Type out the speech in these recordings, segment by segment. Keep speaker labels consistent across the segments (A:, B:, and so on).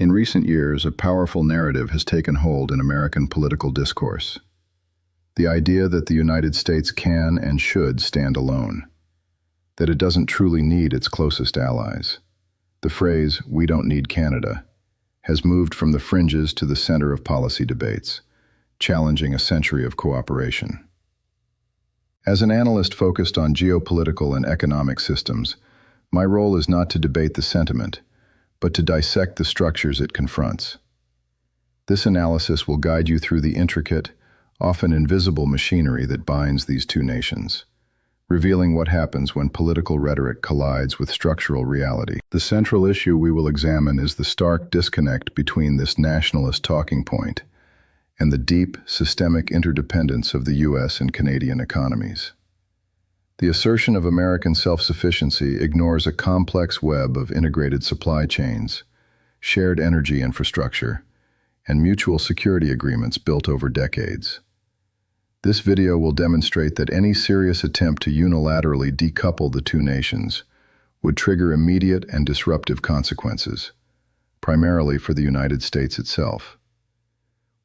A: In recent years, a powerful narrative has taken hold in American political discourse. The idea that the United States can and should stand alone, that it doesn't truly need its closest allies. The phrase, "we don't need Canada," has moved from the fringes to the center of policy debates, challenging a century of cooperation. As an analyst focused on geopolitical and economic systems, my role is not to debate the sentiment, but to dissect the structures it confronts. This analysis will guide you through the intricate, often invisible machinery that binds these two nations, revealing what happens when political rhetoric collides with structural reality. The central issue we will examine is the stark disconnect between this nationalist talking point and the deep, systemic interdependence of the U.S. and Canadian economies. The assertion of American self-sufficiency ignores a complex web of integrated supply chains, shared energy infrastructure, and mutual security agreements built over decades. This video will demonstrate that any serious attempt to unilaterally decouple the two nations would trigger immediate and disruptive consequences, primarily for the United States itself.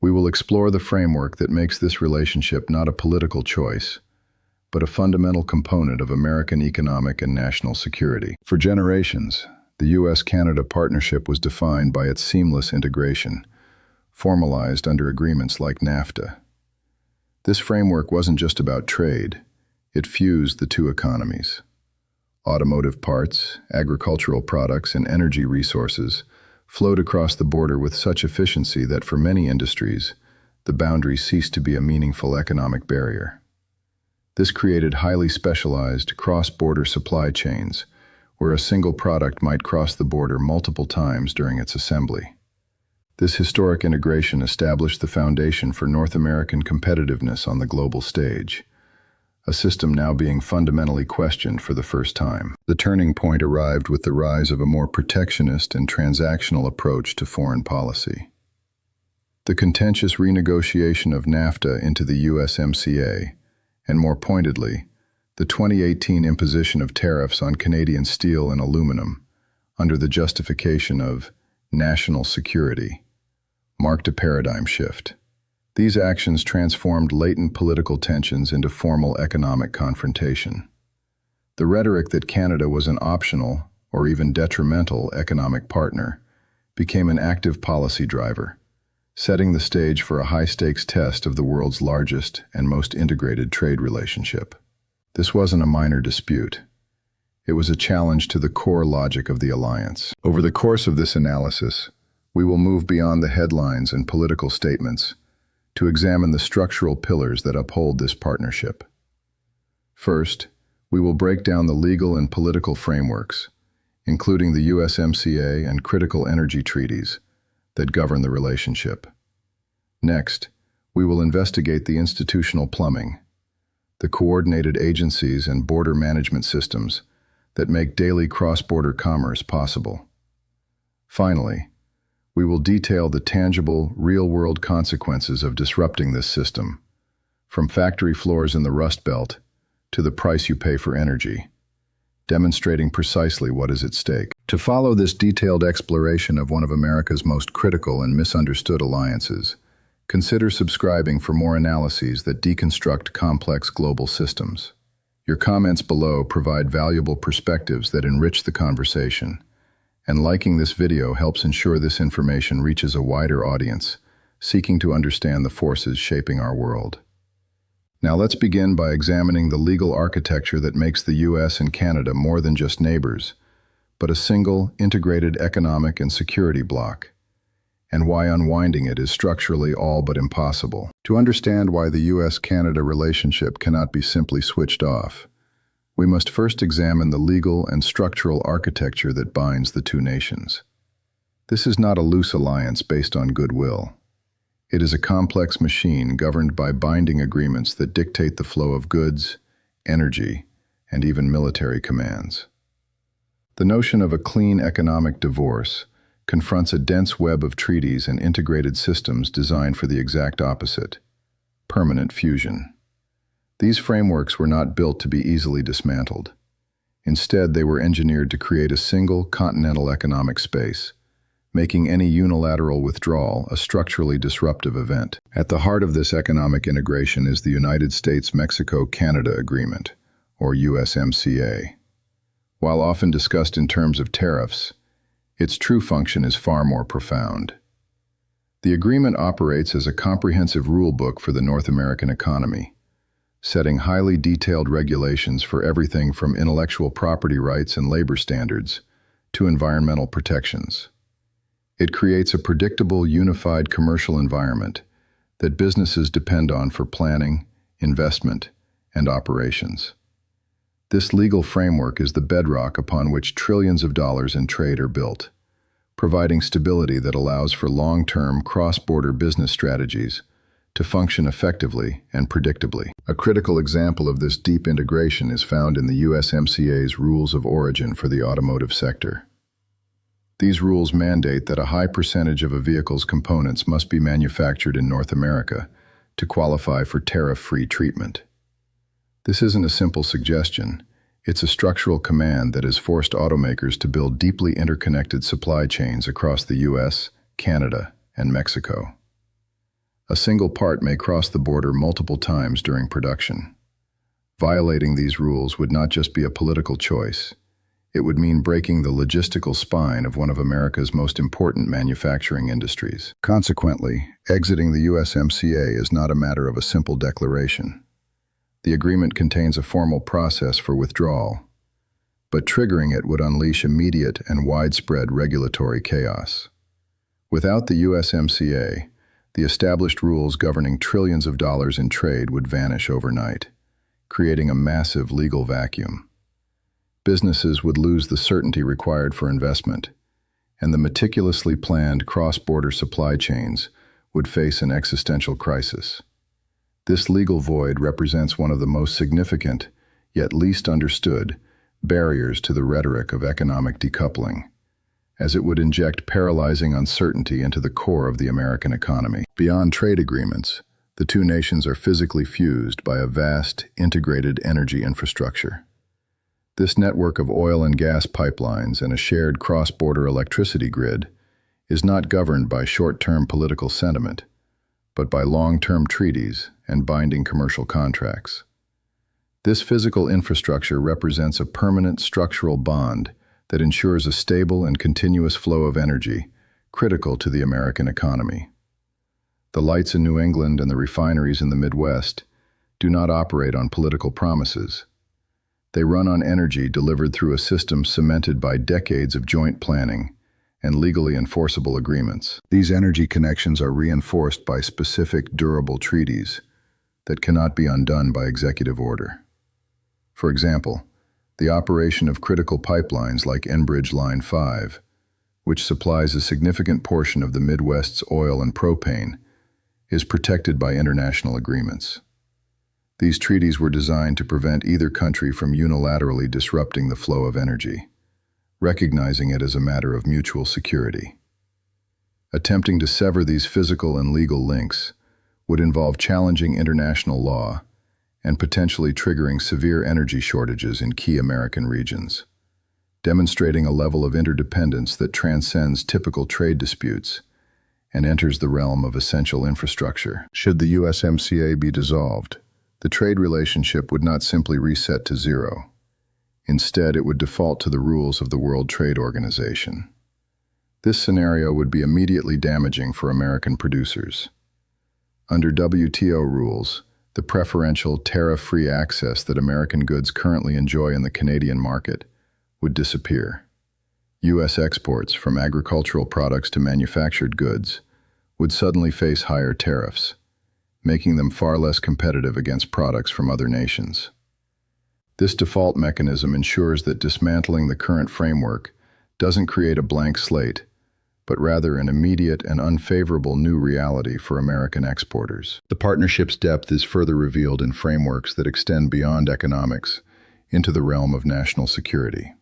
A: We will explore the framework that makes this relationship not a political choice, but a fundamental component of American economic and national security. For generations, the U.S.-Canada partnership was defined by its seamless integration, formalized under agreements like NAFTA. This framework wasn't just about trade, it fused the two economies. Automotive parts, agricultural products, and energy resources flowed across the border with such efficiency that for many industries, the boundary ceased to be a meaningful economic barrier. This created highly specialized, cross-border supply chains, where a single product might cross the border multiple times during its assembly. This historic integration established the foundation for North American competitiveness on the global stage, a system now being fundamentally questioned for the first time. The turning point arrived with the rise of a more protectionist and transactional approach to foreign policy. The contentious renegotiation of NAFTA into the USMCA, and more pointedly, the 2018 imposition of tariffs on Canadian steel and aluminum under the justification of national security, marked a paradigm shift. These actions transformed latent political tensions into formal economic confrontation. The rhetoric that Canada was an optional or even detrimental economic partner became an active policy driver, setting the stage for a high-stakes test of the world's largest and most integrated trade relationship. This wasn't a minor dispute. It was a challenge to the core logic of the alliance. Over the course of this analysis, we will move beyond the headlines and political statements to examine the structural pillars that uphold this partnership. First, we will break down the legal and political frameworks, including the USMCA and critical energy treaties, that govern the relationship. Next, we will investigate the institutional plumbing, the coordinated agencies and border management systems that make daily cross-border commerce possible. Finally, we will detail the tangible, real-world consequences of disrupting this system, from factory floors in the Rust Belt to the price you pay for energy, demonstrating precisely what is at stake. To follow this detailed exploration of one of America's most critical and misunderstood alliances, consider subscribing for more analyses that deconstruct complex global systems. Your comments below provide valuable perspectives that enrich the conversation, and liking this video helps ensure this information reaches a wider audience seeking to understand the forces shaping our world. Now let's begin by examining the legal architecture that makes the U.S. and Canada more than just neighbors, but a single, integrated economic and security bloc, and why unwinding it is structurally all but impossible. To understand why the U.S.-Canada relationship cannot be simply switched off, we must first examine the legal and structural architecture that binds the two nations. This is not a loose alliance based on goodwill. It is a complex machine governed by binding agreements that dictate the flow of goods, energy, and even military commands. The notion of a clean economic divorce confronts a dense web of treaties and integrated systems designed for the exact opposite: permanent fusion. These frameworks were not built to be easily dismantled. Instead, they were engineered to create a single continental economic space, making any unilateral withdrawal a structurally disruptive event. At the heart of this economic integration is the United States-Mexico-Canada Agreement, or USMCA. While often discussed in terms of tariffs, its true function is far more profound. The agreement operates as a comprehensive rulebook for the North American economy, setting highly detailed regulations for everything from intellectual property rights and labor standards to environmental protections. It creates a predictable, unified commercial environment that businesses depend on for planning, investment, and operations. This legal framework is the bedrock upon which trillions of dollars in trade are built, providing stability that allows for long-term cross-border business strategies to function effectively and predictably. A critical example of this deep integration is found in the USMCA's rules of origin for the automotive sector. These rules mandate that a high percentage of a vehicle's components must be manufactured in North America to qualify for tariff-free treatment. This isn't a simple suggestion. It's a structural command that has forced automakers to build deeply interconnected supply chains across the US, Canada, and Mexico. A single part may cross the border multiple times during production. Violating these rules would not just be a political choice. It would mean breaking the logistical spine of one of America's most important manufacturing industries. Consequently, exiting the USMCA is not a matter of a simple declaration. The agreement contains a formal process for withdrawal, but triggering it would unleash immediate and widespread regulatory chaos. Without the USMCA, the established rules governing trillions of dollars in trade would vanish overnight, creating a massive legal vacuum. Businesses would lose the certainty required for investment, and the meticulously planned cross-border supply chains would face an existential crisis. This legal void represents one of the most significant, yet least understood, barriers to the rhetoric of economic decoupling, as it would inject paralyzing uncertainty into the core of the American economy. Beyond trade agreements, the two nations are physically fused by a vast, integrated energy infrastructure. This network of oil and gas pipelines and a shared cross-border electricity grid is not governed by short-term political sentiment, but by long-term treaties and binding commercial contracts. This physical infrastructure represents a permanent structural bond that ensures a stable and continuous flow of energy critical to the American economy. The lights in New England and the refineries in the Midwest do not operate on political promises. They run on energy delivered through a system cemented by decades of joint planning and legally enforceable agreements. These energy connections are reinforced by specific, durable treaties that cannot be undone by executive order. For example, the operation of critical pipelines like Enbridge Line 5, which supplies a significant portion of the Midwest's oil and propane, is protected by international agreements. These treaties were designed to prevent either country from unilaterally disrupting the flow of energy, recognizing it as a matter of mutual security. Attempting to sever these physical and legal links would involve challenging international law and potentially triggering severe energy shortages in key American regions, demonstrating a level of interdependence that transcends typical trade disputes and enters the realm of essential infrastructure. Should the USMCA be dissolved, the trade relationship would not simply reset to zero. Instead, it would default to the rules of the World Trade Organization. This scenario would be immediately damaging for American producers. Under WTO rules, the preferential tariff-free access that American goods currently enjoy in the Canadian market would disappear. U.S. exports, from agricultural products to manufactured goods, would suddenly face higher tariffs, making them far less competitive against products from other nations. This default mechanism ensures that dismantling the current framework doesn't create a blank slate, but rather an immediate and unfavorable new reality for American exporters. The partnership's depth is further revealed in frameworks that extend beyond economics into the realm of national security.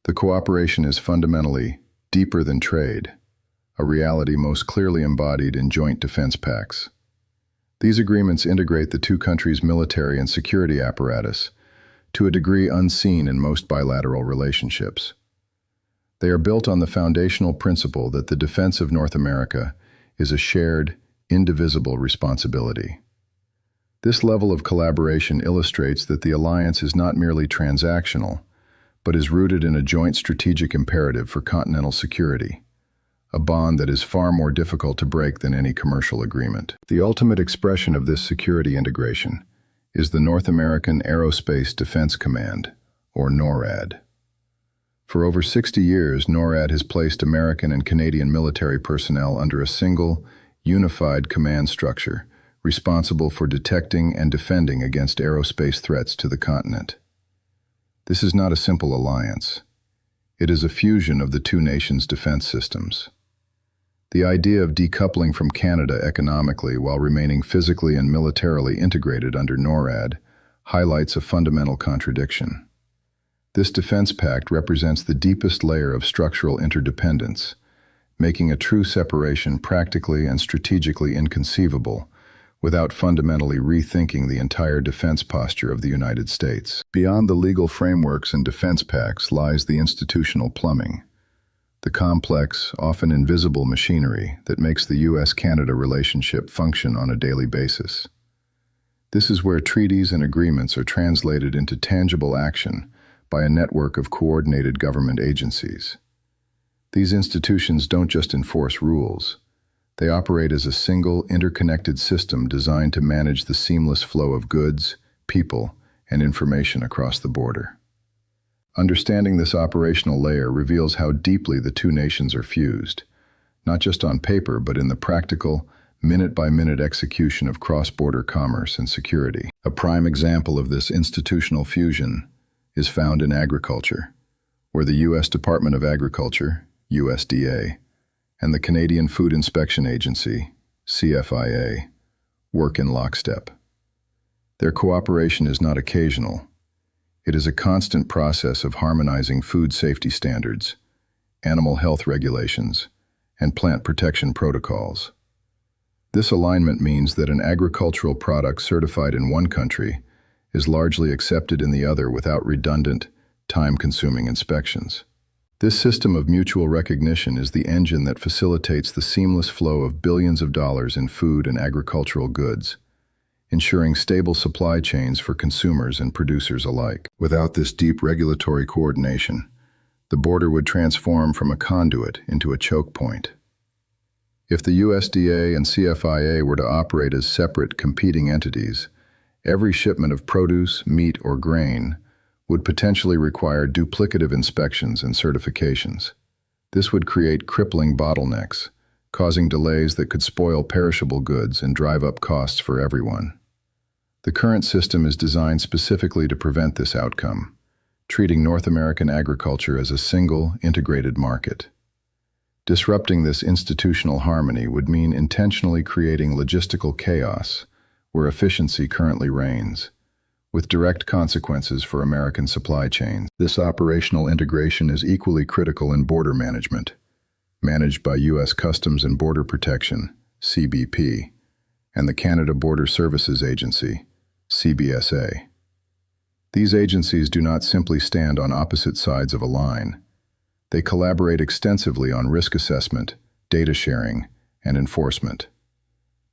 A: The cooperation is fundamentally deeper than trade, a reality most clearly embodied in joint defense pacts. These agreements integrate the two countries' military and security apparatus to a degree unseen in most bilateral relationships. They are built on the foundational principle that the defense of North America is a shared, indivisible responsibility. This level of collaboration illustrates that the alliance is not merely transactional, but is rooted in a joint strategic imperative for continental security, a bond that is far more difficult to break than any commercial agreement. The ultimate expression of this security integration is the North American Aerospace Defense Command, or NORAD. For over 60 years, NORAD has placed American and Canadian military personnel under a single, unified command structure, responsible for detecting and defending against aerospace threats to the continent. This is not a simple alliance. It is a fusion of the two nations' defense systems. The idea of decoupling from Canada economically while remaining physically and militarily integrated under NORAD highlights a fundamental contradiction. This defense pact represents the deepest layer of structural interdependence, making a true separation practically and strategically inconceivable without fundamentally rethinking the entire defense posture of the United States. Beyond the legal frameworks and defense pacts lies the institutional plumbing, the complex, often invisible machinery that makes the U.S.-Canada relationship function on a daily basis. This is where treaties and agreements are translated into tangible action by a network of coordinated government agencies. These institutions don't just enforce rules. They operate as a single, interconnected system designed to manage the seamless flow of goods, people, and information across the border. Understanding this operational layer reveals how deeply the two nations are fused, not just on paper but in the practical, minute-by-minute execution of cross-border commerce and security. A prime example of this institutional fusion is found in agriculture, where the U.S. Department of Agriculture, USDA, and the Canadian Food Inspection Agency, CFIA, work in lockstep. Their cooperation is not occasional. It is a constant process of harmonizing food safety standards, animal health regulations, and plant protection protocols. This alignment means that an agricultural product certified in one country is largely accepted in the other without redundant, time-consuming inspections. This system of mutual recognition is the engine that facilitates the seamless flow of billions of dollars in food and agricultural goods, ensuring stable supply chains for consumers and producers alike. Without this deep regulatory coordination, the border would transform from a conduit into a choke point. If the USDA and CFIA were to operate as separate, competing entities, every shipment of produce, meat, or grain would potentially require duplicative inspections and certifications. This would create crippling bottlenecks, causing delays that could spoil perishable goods and drive up costs for everyone. The current system is designed specifically to prevent this outcome, treating North American agriculture as a single, integrated market. Disrupting this institutional harmony would mean intentionally creating logistical chaos where efficiency currently reigns, with direct consequences for American supply chains. This operational integration is equally critical in border management, managed by U.S. Customs and Border Protection, CBP, and the Canada Border Services Agency, CBSA. These agencies do not simply stand on opposite sides of a line. They collaborate extensively on risk assessment, data sharing, and enforcement.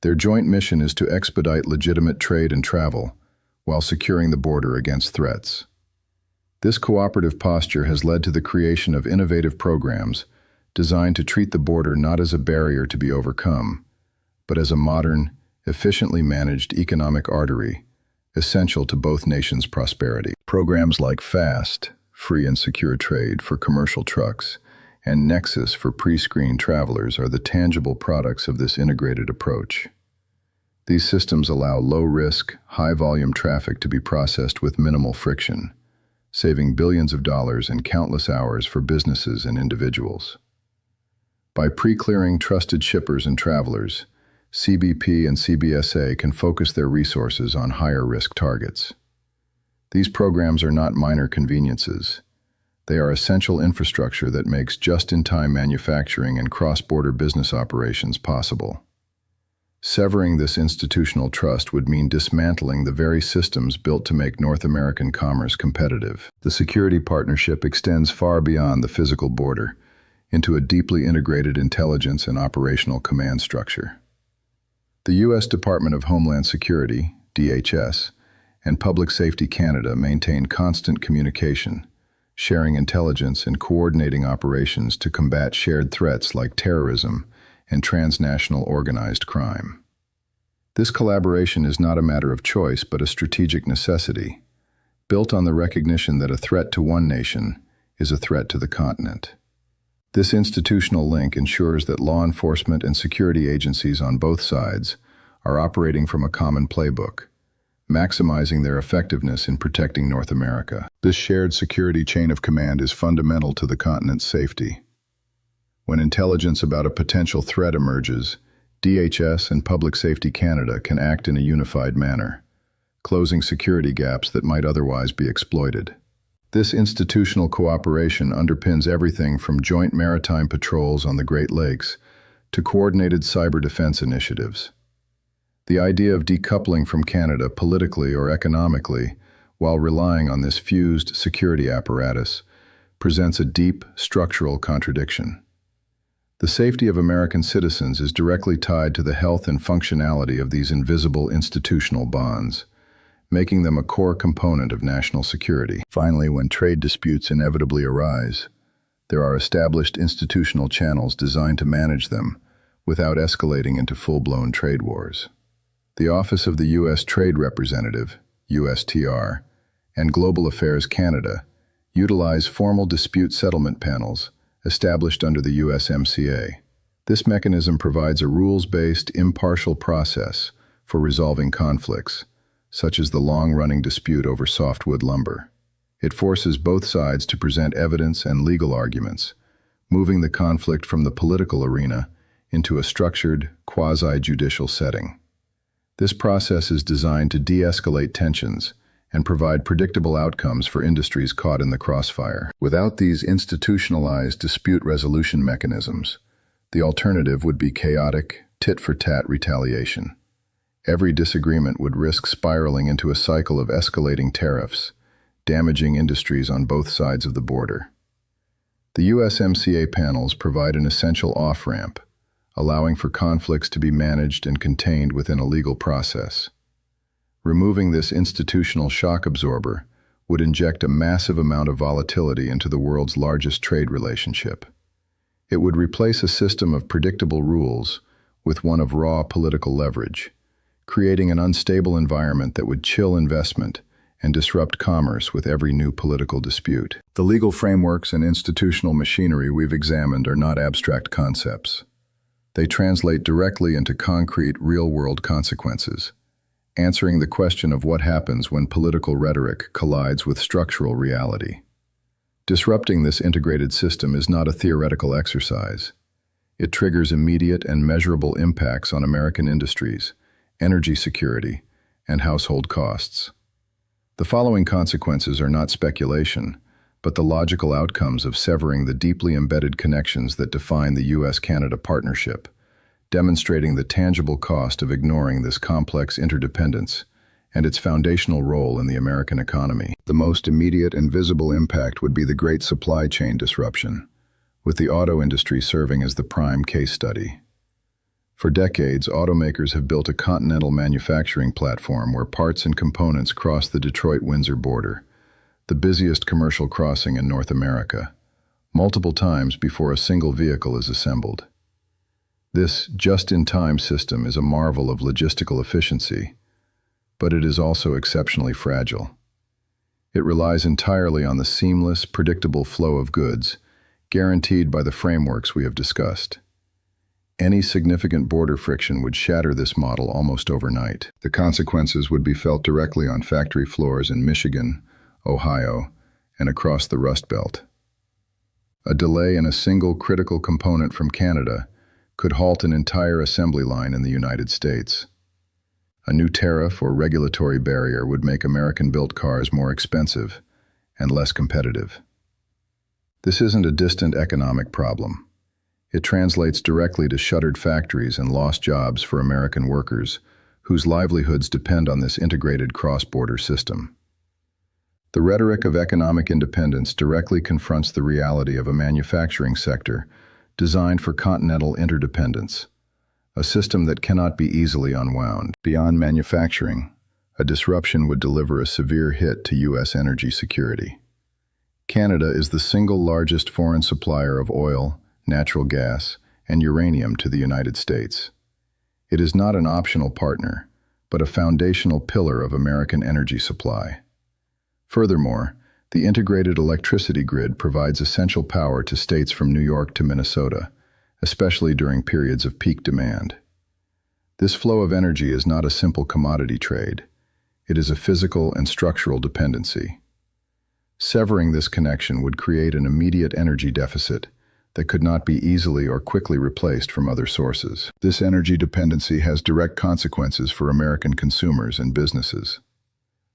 A: Their joint mission is to expedite legitimate trade and travel while securing the border against threats. This cooperative posture has led to the creation of innovative programs designed to treat the border not as a barrier to be overcome, but as a modern, efficiently managed economic artery essential to both nations' prosperity. Programs like FAST, Free and Secure Trade for commercial trucks, and Nexus for pre-screened travelers are the tangible products of this integrated approach. These systems allow low-risk, high-volume traffic to be processed with minimal friction, saving billions of dollars and countless hours for businesses and individuals. By pre-clearing trusted shippers and travelers, CBP and CBSA can focus their resources on higher-risk targets. These programs are not minor conveniences. They are essential infrastructure that makes just-in-time manufacturing and cross-border business operations possible. Severing this institutional trust would mean dismantling the very systems built to make North American commerce competitive. The security partnership extends far beyond the physical border into a deeply integrated intelligence and operational command structure. The U.S. Department of Homeland Security, DHS, and Public Safety Canada maintain constant communication, sharing intelligence and coordinating operations to combat shared threats like terrorism and transnational organized crime. This collaboration is not a matter of choice but a strategic necessity, built on the recognition that a threat to one nation is a threat to the continent. This institutional link ensures that law enforcement and security agencies on both sides are operating from a common playbook, maximizing their effectiveness in protecting North America. This shared security chain of command is fundamental to the continent's safety. When intelligence about a potential threat emerges, DHS and Public Safety Canada can act in a unified manner, closing security gaps that might otherwise be exploited. This institutional cooperation underpins everything from joint maritime patrols on the Great Lakes to coordinated cyber defense initiatives. The idea of decoupling from Canada politically or economically while relying on this fused security apparatus presents a deep structural contradiction. The safety of American citizens is directly tied to the health and functionality of these invisible institutional bonds, making them a core component of national security. Finally, when trade disputes inevitably arise, there are established institutional channels designed to manage them without escalating into full-blown trade wars. The Office of the U.S. Trade Representative, USTR, and Global Affairs Canada utilize formal dispute settlement panels established under the USMCA. This mechanism provides a rules-based, impartial process for resolving conflicts, such as the long-running dispute over softwood lumber. It forces both sides to present evidence and legal arguments, moving the conflict from the political arena into a structured, quasi-judicial setting. This process is designed to de-escalate tensions and provide predictable outcomes for industries caught in the crossfire. Without these institutionalized dispute resolution mechanisms, the alternative would be chaotic, tit-for-tat retaliation. Every disagreement would risk spiraling into a cycle of escalating tariffs, damaging industries on both sides of the border. The USMCA panels provide an essential off-ramp, allowing for conflicts to be managed and contained within a legal process. Removing this institutional shock absorber would inject a massive amount of volatility into the world's largest trade relationship. It would replace a system of predictable rules with one of raw political leverage, creating an unstable environment that would chill investment and disrupt commerce with every new political dispute. The legal frameworks and institutional machinery we've examined are not abstract concepts. They translate directly into concrete, real-world consequences, answering the question of what happens when political rhetoric collides with structural reality. Disrupting this integrated system is not a theoretical exercise. It triggers immediate and measurable impacts on American industries, energy security, and household costs. The following consequences are not speculation, but the logical outcomes of severing the deeply embedded connections that define the U.S.-Canada partnership, demonstrating the tangible cost of ignoring this complex interdependence and its foundational role in the American economy. The most immediate and visible impact would be the great supply chain disruption, with the auto industry serving as the prime case study. For decades, automakers have built a continental manufacturing platform where parts and components cross the Detroit-Windsor border, the busiest commercial crossing in North America, multiple times before a single vehicle is assembled. This just-in-time system is a marvel of logistical efficiency, but it is also exceptionally fragile. It relies entirely on the seamless, predictable flow of goods, guaranteed by the frameworks we have discussed. Any significant border friction would shatter this model almost overnight. The consequences would be felt directly on factory floors in Michigan, Ohio, and across the Rust Belt. A delay in a single critical component from Canada could halt an entire assembly line in the United States. A new tariff or regulatory barrier would make American-built cars more expensive and less competitive. This isn't a distant economic problem. It translates directly to shuttered factories and lost jobs for American workers, whose livelihoods depend on this integrated cross-border system. The rhetoric of economic independence directly confronts the reality of a manufacturing sector designed for continental interdependence, a system that cannot be easily unwound. Beyond manufacturing, a disruption would deliver a severe hit to U.S. energy security. Canada is the single largest foreign supplier of oil, natural gas, and uranium to the United States. It is not an optional partner, but a foundational pillar of American energy supply. Furthermore, the integrated electricity grid provides essential power to states from New York to Minnesota, especially during periods of peak demand. This flow of energy is not a simple commodity trade. It is a physical and structural dependency. Severing this connection would create an immediate energy deficit that could not be easily or quickly replaced from other sources. This energy dependency has direct consequences for American consumers and businesses.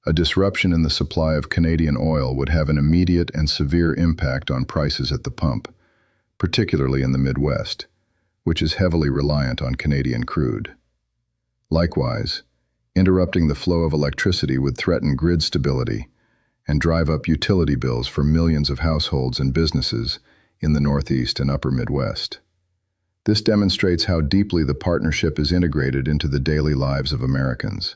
A: A disruption in the supply of Canadian oil would have an immediate and severe impact on prices at the pump, particularly in the Midwest, which is heavily reliant on Canadian crude. Likewise, interrupting the flow of electricity would threaten grid stability and drive up utility bills for millions of households and businesses in the Northeast and Upper Midwest. This demonstrates how deeply the partnership is integrated into the daily lives of Americans,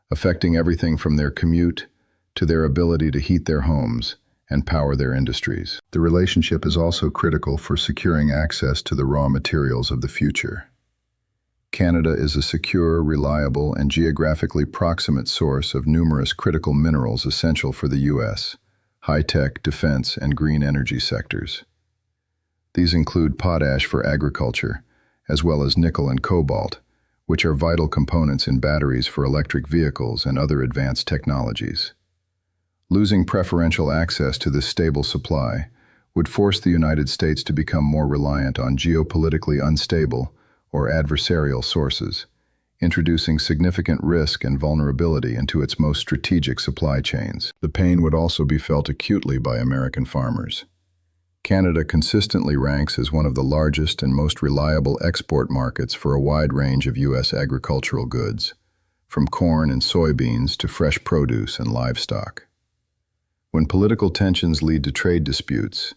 A: affecting everything from their commute to their ability to heat their homes and power their industries. The relationship is also critical for securing access to the raw materials of the future. Canada is a secure, reliable, and geographically proximate source of numerous critical minerals essential for the U.S., high-tech, defense, and green energy sectors. These include potash for agriculture, as well as nickel and cobalt, which are vital components in batteries for electric vehicles and other advanced technologies. Losing preferential access to this stable supply would force the United States to become more reliant on geopolitically unstable or adversarial sources, introducing significant risk and vulnerability into its most strategic supply chains. The pain would also be felt acutely by American farmers. Canada consistently ranks as one of the largest and most reliable export markets for a wide range of U.S. agricultural goods, from corn and soybeans to fresh produce and livestock. When political tensions lead to trade disputes,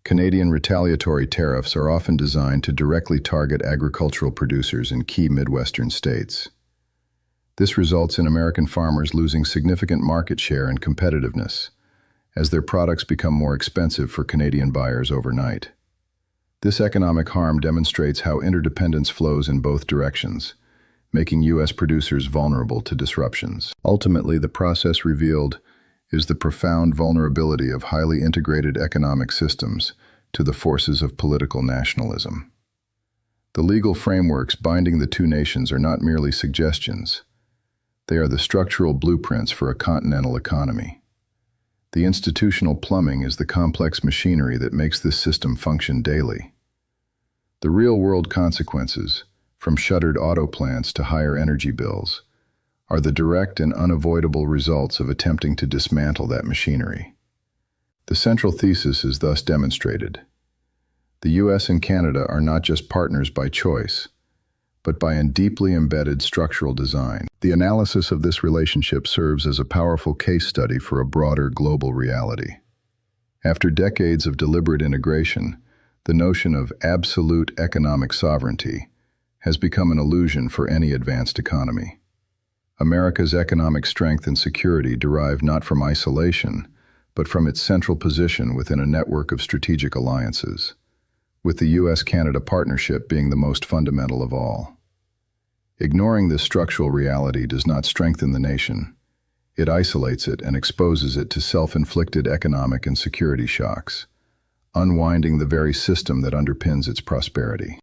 A: Canadian retaliatory tariffs are often designed to directly target agricultural producers in key Midwestern states. This results in American farmers losing significant market share and competitiveness, as their products become more expensive for Canadian buyers overnight. This economic harm demonstrates how interdependence flows in both directions, making U.S. producers vulnerable to disruptions. Ultimately, the process revealed is the profound vulnerability of highly integrated economic systems to the forces of political nationalism. The legal frameworks binding the two nations are not merely suggestions. They are the structural blueprints for a continental economy. The institutional plumbing is the complex machinery that makes this system function daily. The real-world consequences, from shuttered auto plants to higher energy bills, are the direct and unavoidable results of attempting to dismantle that machinery. The central thesis is thus demonstrated. The U.S. and Canada are not just partners by choice, but by a deeply embedded structural design. The analysis of this relationship serves as a powerful case study for a broader global reality. After decades of deliberate integration, the notion of absolute economic sovereignty has become an illusion for any advanced economy. America's economic strength and security derive not from isolation, but from its central position within a network of strategic alliances, with the U.S.-Canada partnership being the most fundamental of all. Ignoring this structural reality does not strengthen the nation. It isolates it and exposes it to self-inflicted economic and security shocks, unwinding the very system that underpins its prosperity.